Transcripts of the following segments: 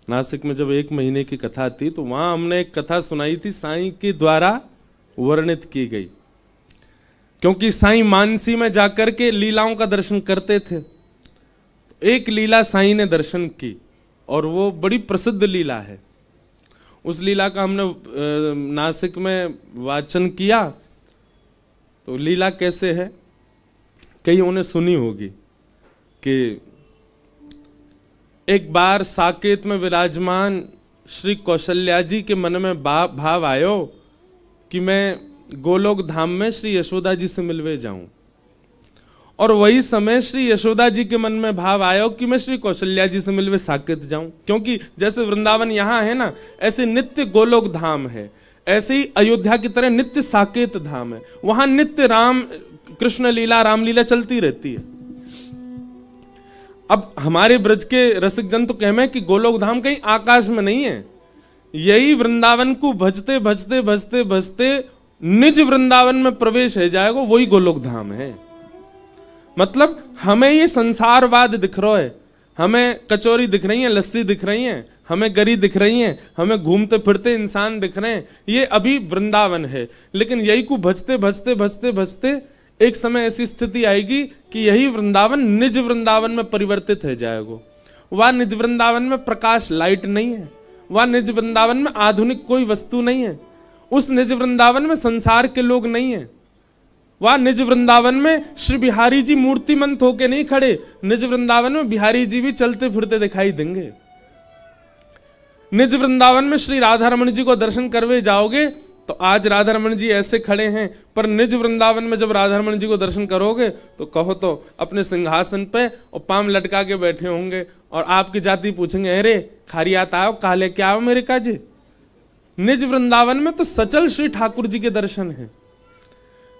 नासिक में जब 1 महीने की कथा थी तो वहां हमने एक कथा सुनाई थी, साईं के द्वारा वर्णित की गई। क्योंकि साईं मानसी में जाकर के लीलाओं का दर्शन करते थे। एक लीला साईं ने दर्शन की और वो बड़ी प्रसिद्ध लीला है। उस लीला का हमने नासिक में वाचन किया। तो लीला कैसे है, कईयों ने सुनी होगी कि एक बार साकेत में विराजमान श्री कौशल्या जी के मन में भाव आयो कि मैं गोलोक धाम में श्री यशोदा जी से मिलवे जाऊं। और वही समय श्री यशोदा जी के मन में भाव आयो कि मैं श्री कौशल्या जी से मिलवे साकेत जाऊं। क्योंकि जैसे वृंदावन यहां है ना, ऐसे नित्य गोलोक धाम है, ऐसे ही अयोध्या की तरह नित्य साकेत धाम है। वहां नित्य राम कृष्ण लीला, रामलीला चलती रहती है। अब हमारे ब्रज के रसिक जन तो कहमे कि गोलोक धाम कहीं आकाश में नहीं है। यही वृंदावन को भजते भजते भजते भजते निज वृंदावन में प्रवेश है जाएगा, वही गोलोक धाम है। मतलब हमें ये संसारवाद दिख रहा है, हमें कचौरी दिख रही है, लस्सी दिख रही है, हमें गरी दिख रही है, हमें घूमते फिरते इंसान दिख रहे हैं, ये अभी वृंदावन है। लेकिन यही को भजते भजते भजते भजते एक समय ऐसी स्थिति आएगी कि यही वृंदावन निज वृंदावन में परिवर्तित हो जाएगा। वह निज वृंदावन में प्रकाश लाइट नहीं है, वह निज वृंदावन में आधुनिक कोई वस्तु नहीं है, उस निज वृंदावन में संसार के लोग नहीं है। वह निज वृंदावन में श्री बिहारी जी मूर्तिमंत होके नहीं खड़े, निज वृंदावन में बिहारी जी भी चलते फिरते दिखाई देंगे। निज वृंदावन में श्री राधा रमण जी को दर्शन करवे जाओगे तो आज राधा रमण जी ऐसे खड़े हैं, पर निज वृंदावन में जब राधा रमण जी को दर्शन करोगे तो कहो तो अपने सिंहासन पे और पाम लटका के बैठे होंगे और आपकी जाति पूछेंगे, अरे खारियात आओ, काले क्या आओ मेरे काजे। निज वृंदावन में तो सचल श्री ठाकुर जी के दर्शन है।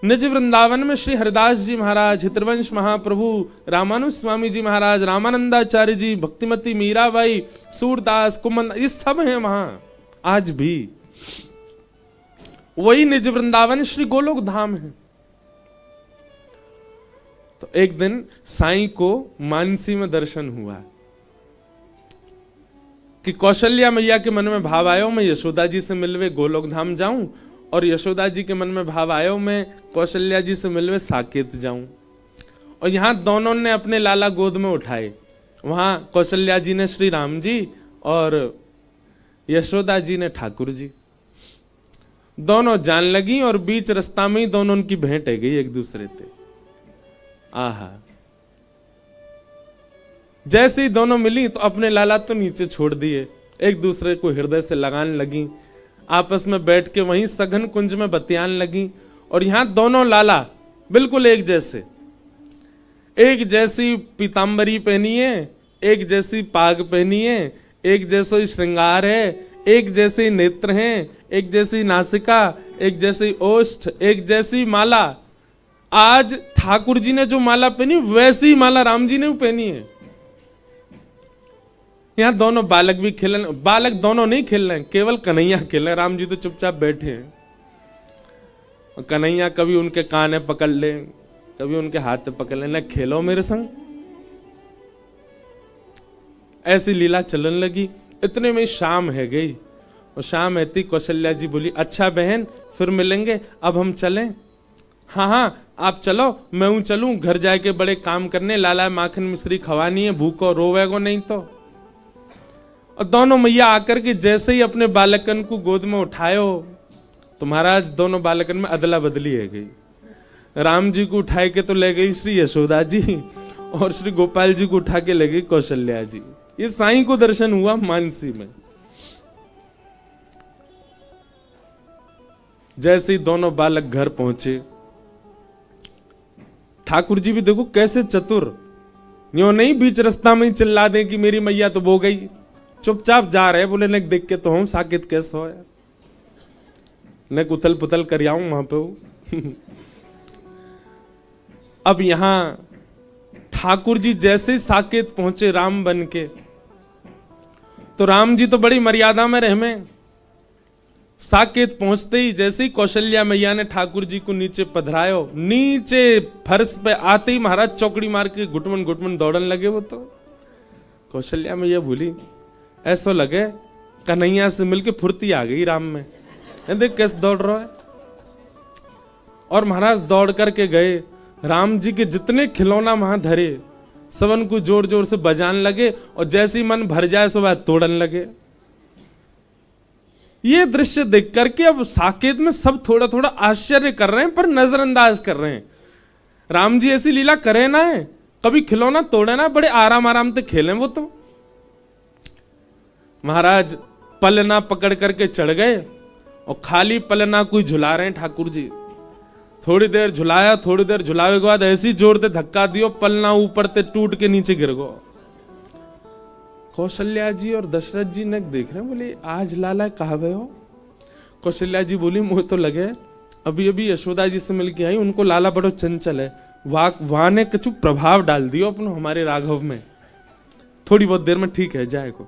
निज वृंदावन में श्री हरिदास जी महाराज, हितवंश महाप्रभु, रामानुज स्वामी जी महाराज, रामानंदाचार्य जी, भक्तिमती मीराबाई, सूरदास, कुमन, ये सब हैं वहां आज भी। वही निज वृंदावन श्री गोलोक धाम है। तो एक दिन साईं को मानसी में दर्शन हुआ कि कौशल्या मैया के मन में भाव आयो मैं यशोदा जी से मिलवे गोलोक धाम जाऊं, और यशोदा जी के मन में भाव आयो मैं कौशल्या जी से मिलवे साकेत जाऊं। और यहां दोनों ने अपने लाला गोद में उठाए। वहां कौशल्या जी ने श्री राम जी और यशोदा जी ने ठाकुर जी। दोनों जान लगी और बीच रास्ता में ही दोनों उनकी भेंट है गई एक दूसरे से। आहा, जैसे ही दोनों मिली तो अपने लाला तो नीचे छोड़ दिए, एक दूसरे को हृदय से लगाने लगी, आपस में बैठ के वहीं सघन कुंज में बतियान लगी। और यहां दोनों लाला बिल्कुल एक जैसे, एक जैसी पीतांबरी पहनी है, एक जैसी पाग पहनी है, एक जैसा श्रृंगार है, एक जैसे नेत्र हैं, एक जैसी नासिका, एक जैसी ओष्ठ, एक जैसी माला। आज ठाकुर जी ने जो माला पहनी वैसी माला राम जी ने भी पहनी है। यहां दोनों बालक भी खेल रहे, बालक दोनों नहीं खेल रहे हैं, केवल कन्हैया खेल रहे हैं। राम जी तो चुपचाप बैठे हैं। कन्हैया कभी उनके कान पकड़ ले, कभी उनके हाथ पकड़ ले, न खेलो मेरे संग। ऐसी लीला चलन लगी। इतने में शाम है गई और शाम ऐती कौशल्या जी बोली, अच्छा बहन फिर मिलेंगे, अब हम चलें। हाँ हाँ आप चलो, मैं हूं चलूं, घर जाके बड़े काम करने, लाला माखन मिश्री खवानी है, भूखो रोवेगो नहीं तो। और दोनों मैया आकर के जैसे ही अपने बालकन को गोद में उठायो तो महाराज दोनों बालकन में अदला बदली है गई। राम जी को उठाए के तो ले गई श्री यशोदा जी और श्री गोपाल जी को उठा के ले गई कौशल्या जी। ये साईं को दर्शन हुआ मानसी में। जैसे ही दोनों बालक घर पहुंचे, ठाकुर जी भी देखो कैसे चतुर, यो नहीं बीच रास्ता में ही चिल्ला दे कि मेरी मैया तो वो गई, चुपचाप जा रहे, बोले ने देख के तो हम साकेत कैसे हो यार, ने उथल पुथल कर आऊं वहां पे। अब यहां ठाकुर जी जैसे साकेत पहुंचे राम बन के, तो राम जी तो बड़ी मर्यादा में रहमे। साकेत पहुंचते ही जैसे ही कौशल्या मैया ने ठाकुर जी को नीचे पधरायो, नीचे फर्श पे आते ही महाराज चौकड़ी मार के घुटमन घुटमन दौड़न लगे। वो तो कौशल्या मैया भूली ऐसा लगे कन्हैया से मिलके फुर्ती आ गई राम में, देख कैसे दौड़ रहा है। और महाराज दौड़ करके गए, राम जी के जितने खिलौना वहां धरे सबन को जोर जोर से बजाने लगे, और जैसे ही मन भर जाए सो वह तोड़न लगे। ये दृश्य देख करके अब साकेत में सब थोड़ा थोड़ा आश्चर्य कर रहे हैं, पर नजरअंदाज कर रहे हैं। राम जी ऐसी लीला करे ना है, कभी खिलौना तोड़े ना, बड़े आराम आराम से खेलें वो तो। महाराज पलना पकड़ करके चढ़ गए और खाली पलना कोई झुला रहे हैं ठाकुर जी। थोड़ी देर झुलाया, थोड़ी देर झुलावे के बाद ऐसी जोर से धक्का दियो पलना ऊपर से टूट के नीचे गिर गो। कौशल्या जी और दशरथ जी ने देख रहे हैं, बोले आज लाला कहा गए हो? कौशल्या जी बोली मुझे तो लगे अभी अभी यशोदा जी से मिलके आई, उनको लाला बड़ो चंचल है, वहां ने कुछ प्रभाव डाल दियो अपनो हमारे राघव में, थोड़ी बहुत देर में ठीक है जाएगा।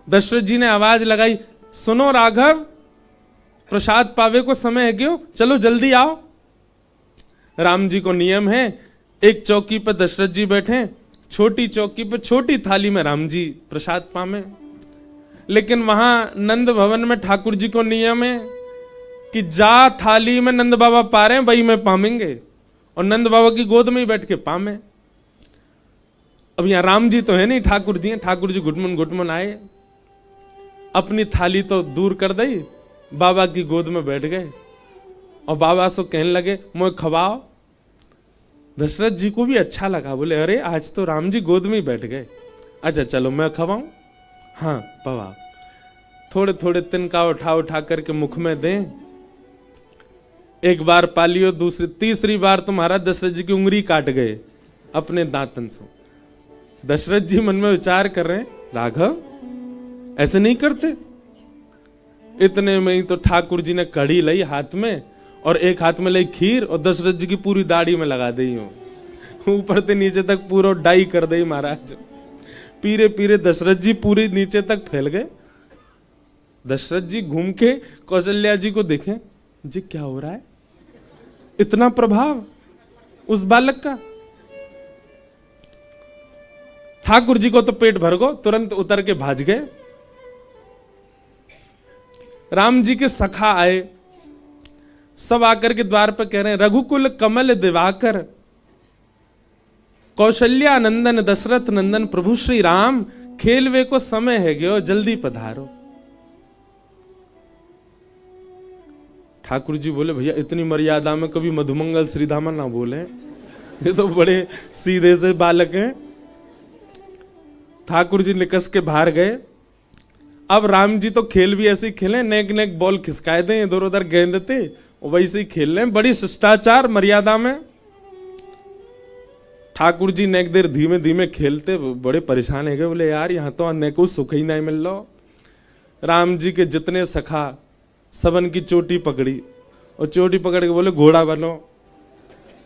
दशरथ जी ने आवाज लगाई, सुनो राघव, प्रसाद पावे को समय है क्यों, चलो जल्दी आओ। राम जी को नियम है, एक चौकी पर दशरथ जी बैठे, छोटी चौकी पर छोटी थाली में राम जी प्रसाद पावे। लेकिन वहां नंद भवन में ठाकुर जी को नियम है कि जा थाली में नंद बाबा पा रहे हैं वही में पामेंगे, और नंद बाबा की गोद में ही बैठ के पामे। अब यहां राम जी तो है नहीं, ठाकुर जी हैं। ठाकुर जी घुटमन घुटमन आए, अपनी थाली तो दूर कर दी, बाबा की गोद में बैठ गए और बाबा से कहने लगे मुझे खवाओ। दशरथ जी को भी अच्छा लगा, बोले अरे आज तो राम जी गोद में ही बैठ गए, अच्छा चलो मैं खवाऊं। हाँ पवा। थोड़े थोड़े तिनका उठा उठा करके मुख में दें, एक बार पालियो, दूसरी तीसरी बार तुम्हारा दशरथ जी की उंगली काट गए अपने दांतन से। दशरथ जी मन में विचार कर रहे हैं, राघव ऐसे नहीं करते। इतने में ही तो ठाकुर जी ने कड़ी लाई हाथ में, और एक हाथ में लाई खीर, और दशरथ जी की पूरी दाढ़ी में लगा दी हो, ऊपर से नीचे तक पूरा डाई कर दी महाराज। पीरे पीरे दशरथ जी पूरे नीचे तक फैल गए। दशरथ जी घूम के कौशल्या जी को देखें, जी क्या हो रहा है, इतना प्रभाव उस बालक का। ठाकुर जी को तो पेट भर गो, तुरंत उतर के भाज गए। राम जी के सखा आए, सब आकर के द्वार पर कह रहे हैं, रघुकुल कमल दिवाकर कौशल्या नंदन दशरथ नंदन प्रभु श्री राम, खेलवे को समय है गयो जल्दी पधारो। ठाकुर जी बोले भैया इतनी मर्यादा में कभी मधुमंगल श्रीधामा ना बोले, ये तो बड़े सीधे से बालक हैं। ठाकुर जी निकस के बाहर गए। अब राम जी तो खेल भी ऐसे ही खेले, नेक नेक बॉल खिसकाए दें इधर उधर गेंद थे, वैसे ही खेल रहे हैं बड़ी शिष्टाचार मर्यादा में। ठाकुर जी नेक देर धीमे धीमे खेलते, बड़े परेशान है गए, बोले यार यहाँ तो नेको सुख ही नहीं मिल रहा। राम जी के जितने सखा सबन की चोटी पकड़ी, और चोटी पकड़ के बोले घोड़ा बनो,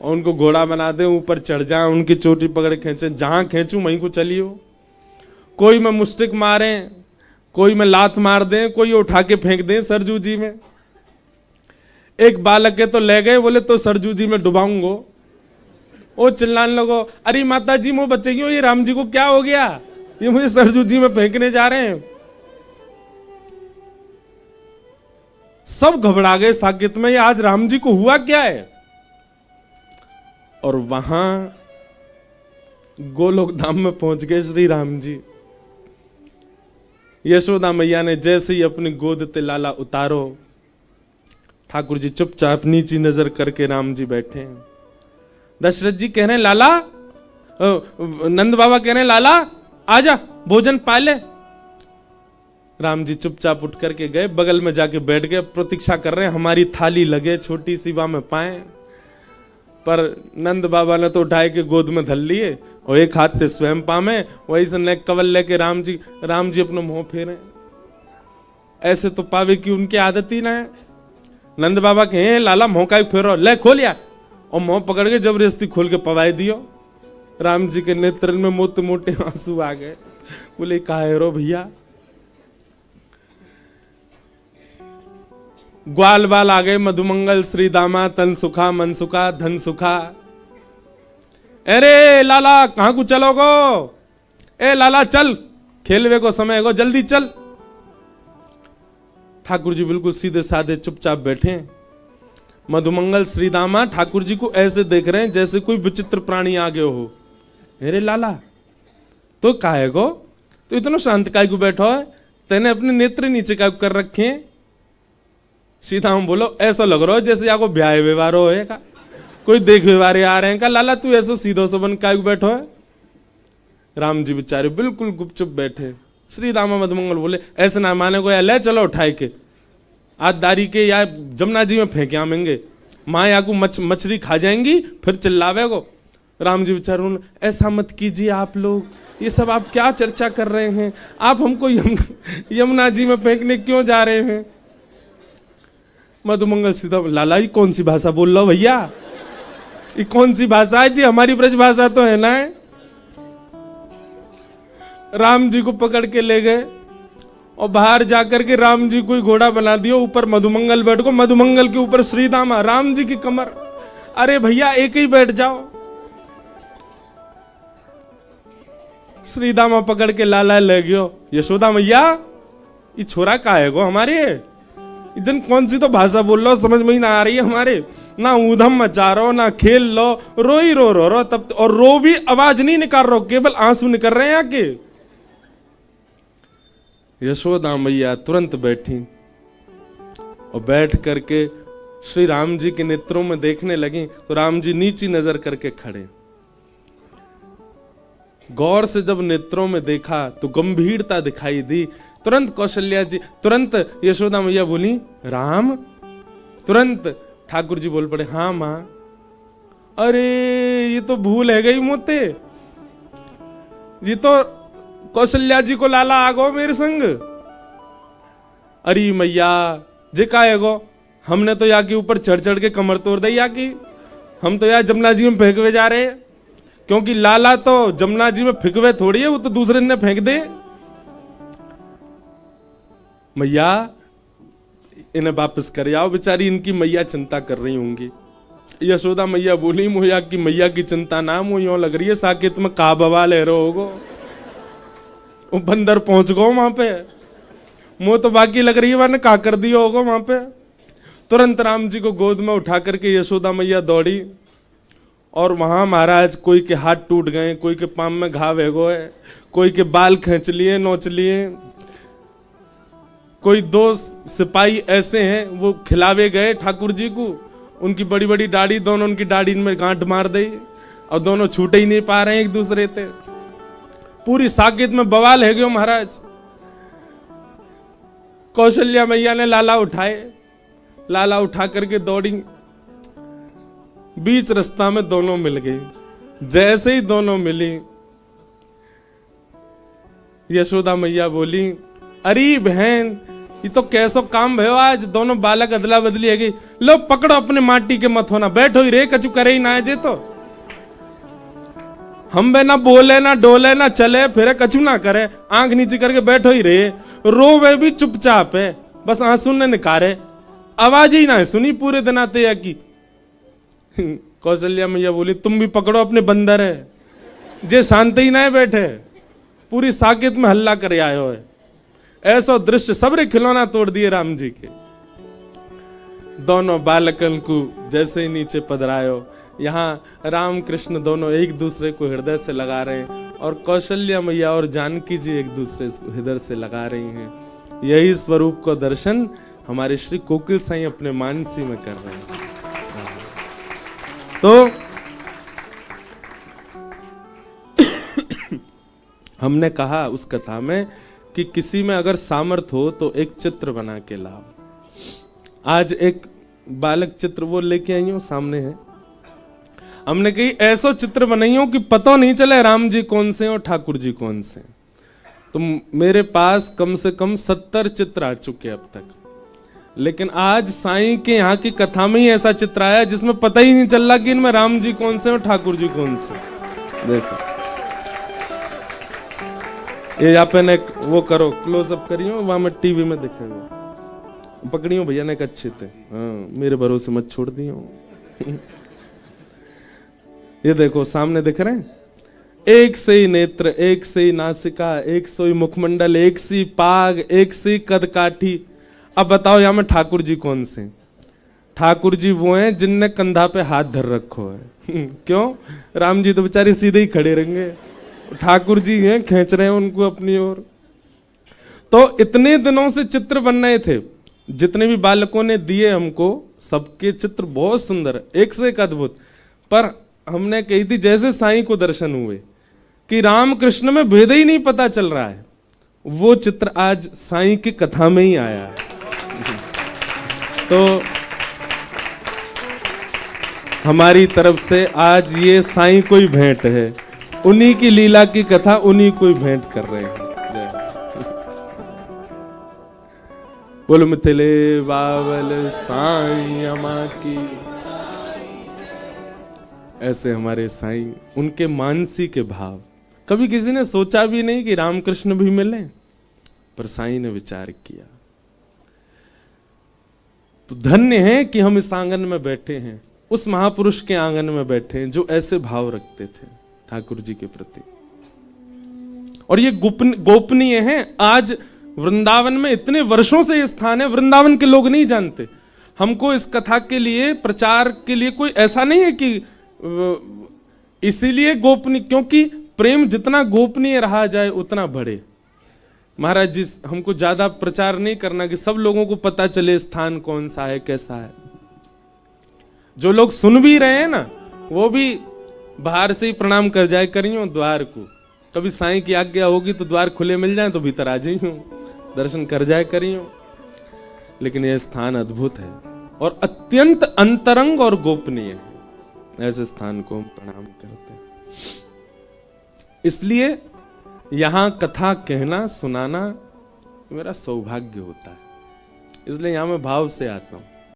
और उनको घोड़ा बना दे, ऊपर चढ़ जाए, उनकी चोटी पकड़ खींचे, जहां खींचू वहीं को चलियो। कोई में मुस्टिक मारे, कोई में लात मार दें, कोई उठा के फेंक दें सरजू जी में। एक बालक के तो ले गए, बोले तो सरजू जी में डुबाऊंगो। ओ चिल्लाने लगो, अरे माता जी मुझे बच्चे, ये राम जी को क्या हो गया, ये मुझे सरजू जी में फेंकने जा रहे हैं। सब घबरा गए साकेत में, ये आज राम जी को हुआ क्या है। और वहां गोलोक धाम में पहुंच गए श्री राम जी। यशोदा मैया ने जैसे ही अपनी गोद ते लाला उतारो, ठाकुर जी चुपचाप नीची नजर करके राम जी बैठे। दशरथ जी कह रहे हैं लाला, नंद बाबा कह रहे हैं लाला आजा भोजन पाले। राम जी चुपचाप उठ करके गए, बगल में जाके बैठ गए, प्रतीक्षा कर रहे हैं हमारी थाली लगे, छोटी सी में पाए। पर नंद बाबा ने तो उठाए के गोद में धल लिए, और एक हाथ से स्वयं पामे, वही से नेक कवल लेके राम जी अपना मुंह फेरे। ऐसे तो पावे की उनकी आदत ही ना है। नंद बाबा कहे लाला मुंह का फेरो, ले खोलिया, और मुंह पकड़ के जबरदस्ती खोल के पवाई दियो। राम जी के नेत्र में मोटे मोटे आंसू आ गए, बोले काहे रो भैया। ग्वाल बाल आ गए, मधुमंगल श्री दामा, तन सुखा मन सुखा धन सुखा। अरे लाला कहां को चलोगो, ए लाला चल, खेलवे को समय हो, जल्दी चल। ठाकुर जी बिल्कुल सीधे साधे चुपचाप बैठे हैं। मधुमंगल श्रीदामा ठाकुर जी को ऐसे देख रहे हैं जैसे कोई विचित्र प्राणी आ गए हो। मेरे लाला तो काहे को, तो इतना शांत काय को बैठो है, तेने अपने नेत्र नीचे काय कर रखे हैं। सीधाम बोलो, ऐसा लग रहा है जैसे यहाँ को ब्याह व्यवहार हो है का, कोई देख व्यवहार आ रहे हैं का। लाला तू ऐसा सीधो से बन काय को बैठो है। राम जी बेचारे बिल्कुल गुपचुप बैठे। श्री दामा मधुमंगल बोले, ऐसे ना माने को, या ले चलो उठाए के आज दारी के या जमुना जी में फेंके आमेंगे, माँ या को मछली खा जाएंगी फिर चिल्लावे को। राम जी बेचारे, ऐसा मत कीजिए आप लोग, ये सब आप क्या चर्चा कर रहे हैं, आप हमको यमुना जी में फेंकने क्यों जा रहे हैं। मधुमंगल सीधा, लाला ये कौन सी भाषा बोल रहा हो भैया, ये कौन सी भाषा है जी, हमारी ब्रज भाषा तो है ना। राम जी को पकड़ के ले गए और बाहर जाकर के राम जी को ही घोड़ा बना दिया, ऊपर मधुमंगल बैठ को, मधुमंगल के ऊपर श्रीदामा, राम जी की कमर। अरे भैया एक ही बैठ जाओ। श्रीदामा पकड़ के लाला ले गयो। यशोदा मैया ये छोरा काहे गो हमारे, इधन कौन सी तो भाषा बोल लो, समझ में ही ना आ रही है हमारे, ना ऊधम मचा रहो ना खेल लो, रो ही रो तब, और रो भी आवाज नहीं निकाल रहे, केवल आंसू निकल रहे हैं आके। यशोदा मैया तुरंत बैठी और बैठ करके श्री राम जी के नेत्रों में देखने लगी, तो राम जी नीची नजर करके खड़े। गौर से जब नेत्रों में देखा तो गंभीरता दिखाई दी। तुरंत कौशल्या जी, तुरंत यशोदा मैया बोली, राम। तुरंत ठाकुर जी बोल पड़े, हाँ मां। अरे ये तो भूल है गई मोते, ये तो कौशल्या जी को लाला आगो मेरे संग। अरे मैया जे का गो, हमने तो यहाँ के ऊपर चढ़ चढ़ के कमर तोड़ दी यहाँ की, हम तो यार जमुना जी में फेंकवे जा रहे, क्योंकि लाला तो जमुना जी में फेंकवे थोड़ी है, वो तो दूसरे ने फेंक दे। मैया इन्हें वापस कर आओ, बेचारी इनकी मैया चिंता कर रही होंगी। यशोदा मैया बोली, मोया की मैया की चिंता ना, मुझे यूं लग रही है साकेत में का बवा ले रहे होगो, वो बंदर पहुंच गो वहां पे, मुंह तो बाकी लग रही है वहां का कर दिया होगा वहां पे। तुरंत राम जी को गोद में उठा करके यशोदा मैया दौड़ी, और वहां महाराज कोई के हाथ टूट गए, कोई के पाम में घाव है गो है, कोई के बाल खींच लिए नोच लिए, कोई दो सिपाही ऐसे हैं वो खिलावे गए ठाकुर जी को, उनकी बड़ी बड़ी दाढ़ी, दोनों उनकी दाढ़ी में गांठ मार दी और दोनों छूटे ही नहीं पा रहे हैं एक दूसरे से। पूरी साकेत में बवाल है गयो महाराज। कौशल्या मैया ने लाला उठाए, लाला उठा करके दौड़ी, बीच रास्ता में दोनों मिल गई। जैसे ही दोनों मिली, यशोदा मैया बोली, अरे बहन ये तो कैसो काम भयो आज, दोनों बालक अदला बदली है गई, लो पकड़ो अपने माटी के मत होना, बैठो ही रे, कछु करे ही ना है जे, तो हम बे ना बोले ना डोले ना चले फिर कछु ना करे, आंख नीचे करके बैठो ही रे, रोवे भी चुपचाप है, बस आंसू ने निकारे, आवाज ही ना है सुनी पूरे दिन आते या की। कौशल्या मैया बोली, तुम भी पकड़ो अपने बंदर है, जे शांति ही ना है बैठे, पूरी साकेत में हल्ला करे आयो है। ऐसा दृश्य सबरे खिलौना तोड़ दिए राम जी के। दोनों बालकन को जैसे ही नीचे पधरायो, यहाँ राम कृष्ण दोनों एक दूसरे को हृदय से लगा रहे हैं, और कौशल्या मैया और जानकी जी एक दूसरे को हृदय से लगा रही हैं। यही स्वरूप को दर्शन हमारे श्री कोकिल साईं अपने मानसी में कर रहे हैं। तो हमने कहा उस कथा में कि किसी में अगर सामर्थ हो तो एक चित्र बना के लाओ। आज एक बालक चित्र वो लेके आई हूं, सामने है। हमने कही ऐसा चित्र बनाई हो कि पता नहीं चले राम जी कौन से और ठाकुर जी कौन से। तो मेरे पास कम से कम 70 चित्र आ चुके अब तक, लेकिन आज साईं के यहाँ की कथा में ही ऐसा चित्र आया जिसमें पता ही नहीं चल रहा कि इनमें राम जी कौन से और ठाकुर जी कौन से। देखो ये यहाँ पे ने वो करो, क्लोज अप करियो, वहां में टीवी में दिखेगा, पकड़ियो भैया ने अच्छे थे, हाँ मेरे भरोसे मत छोड़ दियो। ये देखो सामने दिख रहे हैं, एक से ही नेत्र, एक से ही नासिका, एक से ही मुखमंडल, एक सी पाग, एक सी कदकाठी। अब बताओ यहां में ठाकुर जी कौन से? ठाकुर जी वो हैं जिनने कंधा पे हाथ धर रखो है। क्यों? राम जी तो बेचारे सीधे ही खड़े रहेंगे, ठाकुर जी हैं खींच रहे हैं उनको अपनी ओर। तो इतने दिनों से चित्र बन रहे थे, जितने भी बालकों ने दिए हमको, सबके चित्र बहुत सुंदर, एक से एक अद्भुत। पर हमने कही थी जैसे साईं को दर्शन हुए कि राम कृष्ण में भेद ही नहीं पता चल रहा है, वो चित्र आज साईं की कथा में ही आया है। तो हमारी तरफ से आज ये साईं को ही भेंट है, उन्हीं की लीला की कथा उन्हीं को ही भेंट कर रहे हैं। बोल मिथिले बाबल साईं अमा की। ऐसे हमारे साईं, उनके मानसी के भाव। कभी किसी ने सोचा भी नहीं कि रामकृष्ण भी मिले, पर साईं ने विचार किया। तो धन्य है कि हम इस आंगन में बैठे हैं, उस महापुरुष के आंगन में बैठे हैं जो ऐसे भाव रखते थे ठाकुर जी के प्रति। और ये गोपनीय है। आज वृंदावन में इतने वर्षों से ये स्थान है, वृंदावन के लोग नहीं जानते। हमको इस कथा के लिए, प्रचार के लिए कोई ऐसा नहीं है कि इसीलिए गोपनीय, क्योंकि प्रेम जितना गोपनीय रहा जाए उतना बढ़े। महाराज जी हमको ज्यादा प्रचार नहीं करना कि सब लोगों को पता चले स्थान कौन सा है, कैसा है। जो लोग सुन भी रहे हैं ना, वो भी बाहर से ही प्रणाम कर जाए करियो द्वार को। कभी साईं की आज्ञा होगी तो द्वार खुले मिल जाए तो भीतर आ जाइयो, दर्शन कर जाए करियो। लेकिन यह स्थान अद्भुत है और अत्यंत अंतरंग और गोपनीय है। ऐसे स्थान को हम प्रणाम करते हैं। इसलिए यहां कथा कहना, सुनाना मेरा सौभाग्य होता है। इसलिए यहां मैं भाव से आता हूं।